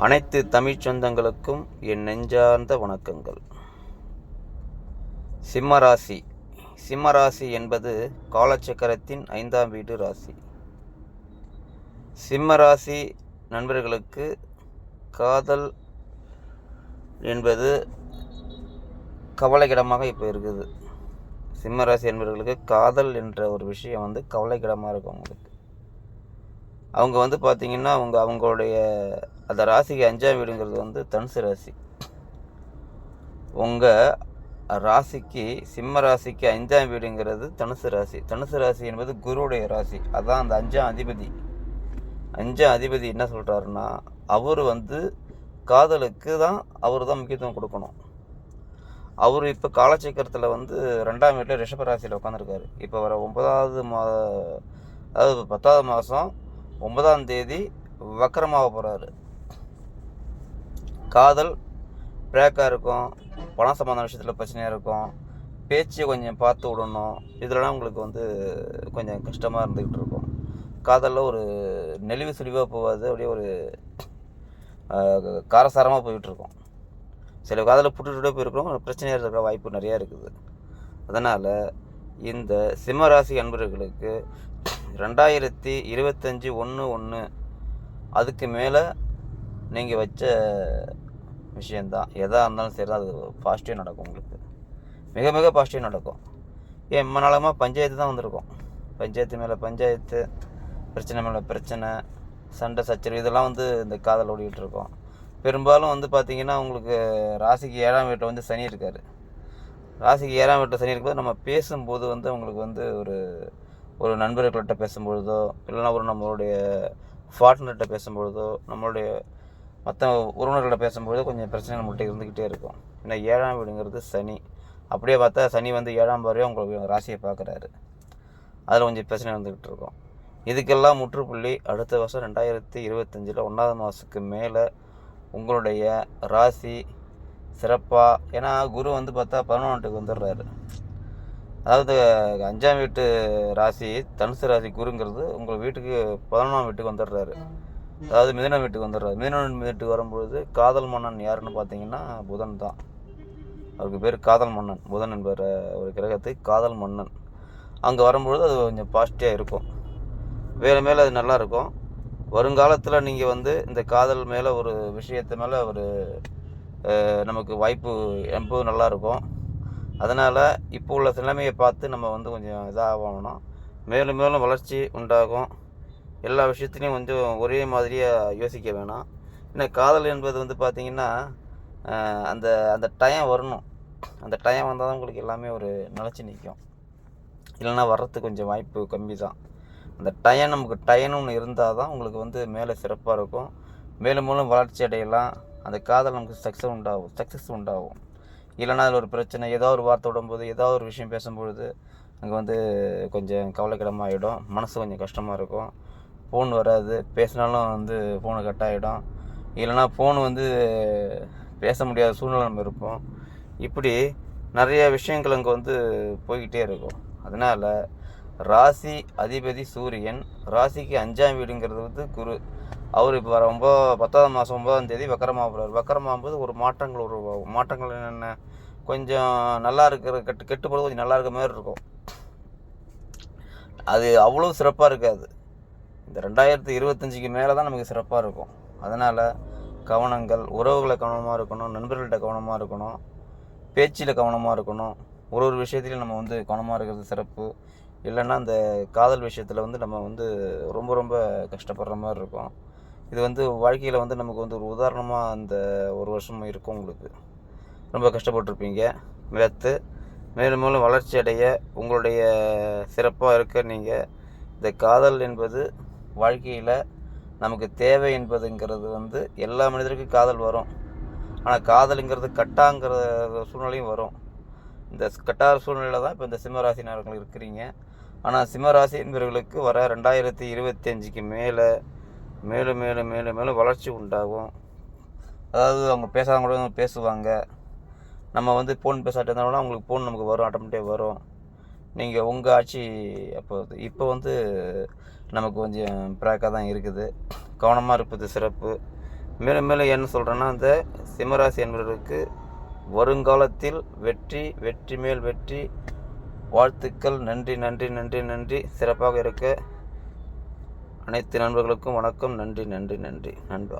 அனைத்து தமிழ்ச் சொந்தங்களுக்கும் என் நெஞ்சார்ந்த வணக்கங்கள். சிம்மராசி. சிம்மராசி என்பது காலச்சக்கரத்தின் 5ஆம் வீடு ராசி. சிம்மராசி நண்பர்களுக்கு காதல் என்பது கவலைக்கிடமாக இப்போ இருக்குது. சிம்மராசி என்பவர்களுக்கு காதல் என்ற ஒரு விஷயம் கவலைக்கிடமாக இருக்கும். அவங்க பார்த்திங்கன்னா அவங்களுடைய அந்த ராசிக்கு 5ஆம் வீடுங்கிறது தனுசு ராசி. உங்கள் ராசிக்கு சிம்ம ராசிக்கு 5ஆம் வீடுங்கிறது தனுசு ராசி. தனுசு ராசி என்பது குருவுடைய ராசி. அதான் அந்த 5ஆம் அதிபதி. 5ஆம் அதிபதி என்ன சொல்கிறாருன்னா, அவர் காதலுக்கு தான் அவர் தான் முக்கியத்துவம் கொடுக்கணும். அவர் இப்போ காலச்சக்கரத்தில் 2ஆம் வீட்டில் ரிஷபராசியில் உட்காந்துருக்காரு. இப்போ வர 9வது அதாவது 10வது மாதம் 9ஆம் தேதி வக்கரமாக போகிறாரு. காதல் பிரேக்காக இருக்கும், பணம் சம்பந்த விஷயத்தில் பிரச்சனையாக இருக்கும், பேச்சு கொஞ்சம் பார்த்து விடணும். இதெல்லாம் உங்களுக்கு கொஞ்சம் கஷ்டமாக இருந்துக்கிட்டு இருக்கும். காதலில் ஒரு நெளிவு சுழிவாக போகாது, அப்படியே ஒரு காரசாரமாக போயிட்டுருக்கும். சில காதலை புட்டுட்டே போயிருக்கிறோம், பிரச்சனையாக இருக்கிற வாய்ப்பு நிறையா இருக்குது. அதனால் இந்த சிம்மராசி அன்பர்களுக்கு 2025 1/1 அதுக்கு மேலே நீங்கள் வச்ச விஷயந்தான். எதாக இருந்தாலும் சரி, அது பாசிட்டிவ் நடக்கும். உங்களுக்கு மிக மிக பாசிட்டிவ் நடக்கும். ஏன் நாளமாக பஞ்சாயத்து தான் வந்திருக்கும். பஞ்சாயத்து மேலே பஞ்சாயத்து, பிரச்சனை மேலே பிரச்சனை, சண்டை சச்சரவு, இதெல்லாம் இந்த காதல் ஓடிக்கிட்டு இருக்கோம். பெரும்பாலும் பார்த்திங்கன்னா உங்களுக்கு ராசிக்கு 7ஆம் வீட்டில் சனி இருக்கார். ராசிக்கு 7ஆம் வீட்டில் சனி இருக்கும்போது நம்ம பேசும்போது உங்களுக்கு ஒரு நண்பர்கள்கிட்ட பேசும்பொழுதோ, இல்லைனா நம்மளுடைய பார்ட்னர்கிட்ட பேசும்பொழுதோ, நம்மளுடைய மற்ற உறவினர்கள்ட்ட பேசும்பொழுதோ கொஞ்சம் பிரச்சனை நம்மள்கிட்ட இருந்துக்கிட்டே இருக்கும். ஏன்னா 7ஆம் வீடுங்கிறது சனி. அப்படியே பார்த்தா சனி 7ஆம் பார்வையாக உங்களுக்கு ராசியை பார்க்குறாரு. அதில் கொஞ்சம் பிரச்சனை இருந்துக்கிட்டு இருக்கும். இதுக்கெல்லாம் முற்றுப்புள்ளி அடுத்த வருஷம் 2025 1ஆவது மாதத்துக்கு மேலே உங்களுடைய ராசி சிறப்பாக, ஏன்னா குரு பார்த்தா 11ஆம் வீட்டுக்கு வந்துடுறாரு. அதாவது 5ஆம் வீட்டு ராசி தனுசு ராசி குருங்கிறது உங்கள் வீட்டுக்கு 11ஆம் வீட்டுக்கு வந்துடுறாரு. அதாவது மிதுன வீட்டுக்கு வந்துடுறாரு. மிதுன வீட்டுக்கு வரும்பொழுது காதல் மன்னன் யாருன்னு பார்த்தீங்கன்னா புதன் தான். அவருக்கு பேர் காதல் மன்னன். புதன் என்பவர் ஒரு கிரகத்துக்கு காதல் மன்னன். அங்கே வரும்பொழுது அது கொஞ்சம் பாசிட்டிவாக இருக்கும். வேறு மேலே அது நல்லாயிருக்கும். வருங்காலத்தில் நீங்கள் இந்த காதல் மேலே ஒரு விஷயத்து மேலே ஒரு நமக்கு வாய்ப்பு எப்போதும் நல்லாயிருக்கும். அதனால் இப்போ உள்ள நிலைமையை பார்த்து நம்ம கொஞ்சம் இதாகணும். மேலும் மேலும் வளர்ச்சி உண்டாகும். எல்லா விஷயத்துலையும் ஒரே மாதிரியாக யோசிக்க வேணாம். ஏன்னா காதல் என்பது பார்த்திங்கன்னா அந்த அந்த டைம் வரணும். அந்த டைம் வந்தால் தான் உங்களுக்கு எல்லாமே ஒரு நிலச்சி நிற்கும். இல்லைன்னா வர்றதுக்கு கொஞ்சம் வாய்ப்பு கம்மி தான். அந்த நமக்கு டைம்னு ஒன்று இருந்தால் தான் உங்களுக்கு மேலே சிறப்பாக இருக்கும். மேலும் மேலும் வளர்ச்சி அடையலாம். அந்த காதல் நமக்கு சக்ஸஸ் உண்டாகும். இல்லைனா அதில் ஒரு பிரச்சனை, ஏதோ ஒரு வார்த்தை விடும்போது, ஏதோ ஒரு விஷயம் பேசும்பொழுது அங்கே கொஞ்சம் கவலைக்கிடமாகிடும். மனசு கொஞ்சம் கஷ்டமாக இருக்கும். ஃபோன் வராது, பேசினாலும் ஃபோனு கட் ஆகிடும். இல்லைனா ஃபோனு பேச முடியாத சூழ்நிலை நம்ம இருப்போம். இப்படி நிறைய விஷயங்கள் அங்கே போய்கிட்டே இருக்கும். அதனால் ராசி அதிபதி சூரியன், ராசிக்கு 5ஆம் வீடுங்கிறது குரு. அவர் இப்போ வர 10வது மாதம் 9ஆம் தேதி வக்கரமாக போகிறார். வக்கரமாகும்போது ஒரு மாற்றங்கள் உருவாகும். மாற்றங்கள் என்னென்ன, கொஞ்சம் நல்லா இருக்கிற கெட்டு போகிறது கொஞ்சம் நல்லா இருக்கிற மாதிரி இருக்கும். அது அவ்வளோ சிறப்பாக இருக்காது. இந்த 2025க்கு மேலே தான் நமக்கு சிறப்பாக இருக்கும். அதனால் கவனங்கள், உறவுகளை கவனமாக இருக்கணும், நண்பர்கள்ட்ட கவனமாக இருக்கணும், பேச்சில் கவனமாக இருக்கணும். ஒரு விஷயத்துலையும் நம்ம கவனமாக இருக்கிறது சிறப்பு. இல்லைன்னா அந்த காதல் விஷயத்தில் நம்ம ரொம்ப ரொம்ப கஷ்டப்படுற மாதிரி இருக்கும். இது வாழ்க்கையில் நமக்கு ஒரு உதாரணமாக அந்த ஒரு வருஷம் இருக்கும். உங்களுக்கு ரொம்ப கஷ்டப்பட்டுருப்பீங்க. மேலும் மேலும் வளர்ச்சி அடைய உங்களுடைய சிறப்பாக இருக்க நீங்கள் இந்த காதல் என்பது வாழ்க்கையில் நமக்கு தேவை என்பதுங்கிறது எல்லா மனிதருக்கும் காதல் வரும். ஆனால் காதலுங்கிறது கட்டாங்கிற சூழ்நிலையும் வரும். இந்த கட்டார சூழ்நிலையில் தான் இப்போ இந்த சிம்மராசினர்கள் இருக்கிறீங்க. ஆனால் சிம்மராசி என்பவர்களுக்கு வர 2025க்கு மேலே மேலும் மேலும் மேலும் மேலும் வளர்ச்சி உண்டாகும். அதாவது அவங்க பேசாதவங்க கூட பேசுவாங்க. நம்ம ஃபோன் பேசாட்டி இருந்தாலும் அவங்களுக்கு ஃபோன் நமக்கு வரும், ஆட்டோமேட்டிக்காக வரும். நீங்கள் உங்கள் ஆட்சி இப்போ நமக்கு கொஞ்சம் ப்ராக்காக தான் இருக்குது. கவனமாக இருப்பது சிறப்பு. மேலும் மேலும் என்ன சொல்கிறேன்னா, இந்த சிம்மராசி என்பவர்களுக்கு வருங்காலத்தில் வெற்றி, வெற்றி மேல் வெற்றி. வாழ்த்துக்கள். நன்றி நன்றி நன்றி நன்றி. சிறப்பாக இருக்க அனைத்து நண்பர்களுக்கும் வணக்கம். நன்றி நன்றி நன்றி நண்பா.